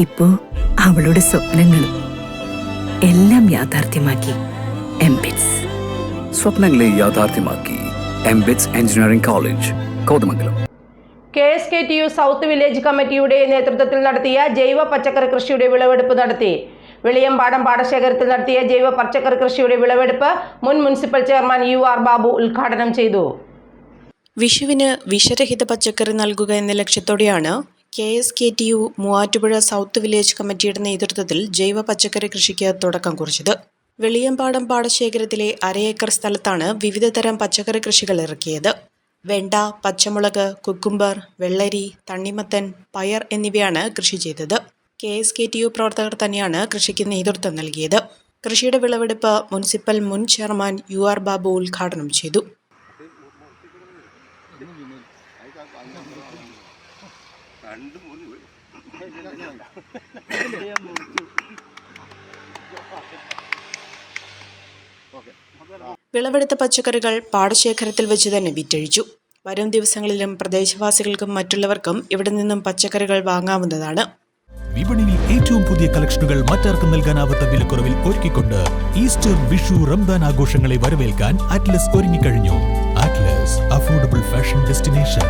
ഇപ്പോ അവളുടെ സ്വപ്നങ്ങളും എല്ലാം യാഥാർത്ഥ്യമാക്കി എംബിറ്റ്സ്. സ്വപ്നങ്ങളെ യാഥാർത്ഥ്യമാക്കി MBITS engineering college, Kothamangalam. KSKTU south village കമ്മിറ്റിയുടെ നേതൃത്വത്തിൽ നടത്തിയ ജൈവ പച്ചക്കറി കൃഷിയുടെ വിളവെടുപ്പ് നടത്തി. വെളിയമ്പാടം പാടശേഖരത്തിൽ നടത്തിയ ജൈവ പച്ചക്കറി കൃഷിയുടെ വിളവെടുപ്പ് മുൻ മുനിസിപ്പൽ ചെയർമാൻ UR ബാബു ഉദ്ഘാടനം ചെയ്തു. വിഷുവിന് വിഷരഹിത പച്ചക്കറി നൽകുക എന്ന ലക്ഷ്യത്തോടെയാണ് KSKTU മൂവാറ്റുപുഴ സൗത്ത് വില്ലേജ് കമ്മിറ്റിയുടെ നേതൃത്വത്തിൽ ജൈവ പച്ചക്കറി കൃഷിക്ക് തുടക്കം കുറിച്ചത്. വെളിയമ്പാടം പാടശേഖരത്തിലെ 1/2 ഏക്കർ സ്ഥലത്താണ് വിവിധ തരം പച്ചക്കറി കൃഷികൾ ഇറക്കിയത്. വെണ്ട, പച്ചമുളക്, കുക്കുംബർ, വെള്ളരി, തണ്ണിമത്തൻ, പയർ എന്നിവയാണ് കൃഷി ചെയ്തത്. KSKTU പ്രവർത്തകർ തന്നെയാണ് കൃഷിക്ക് നേതൃത്വം നൽകിയത്. കൃഷിയുടെ വിളവെടുപ്പ് മുനിസിപ്പൽ മുൻ ചെയർമാൻ UR ബാബു ഉദ്ഘാടനം ചെയ്തു. വിളവെടുത്ത പച്ചക്കറികൾ പാടശേഖരത്തിൽ വെച്ച് തന്നെ വിറ്റഴിച്ചു. വരും ദിവസങ്ങളിലും പ്രദേശവാസികൾക്കും മറ്റുള്ളവർക്കും ഇവിടെ നിന്നും പച്ചക്കറികൾ വാങ്ങാവുന്നതാണ്. വിപണിയിൽ ഏറ്റവും പുതിയ കളക്ഷനുകൾ മറ്റാർക്കും നൽകാനാവാത്ത വിലക്കുറവിൽ ഒരുക്കിക്കൊണ്ട് ഈസ്റ്റർ, വിഷു, റംദാൻ ആഘോഷങ്ങളെ വരവേൽക്കാൻ അറ്റ്ലസ് ഒരുങ്ങിക്കഴിഞ്ഞു. Atlas, affordable fashion destination.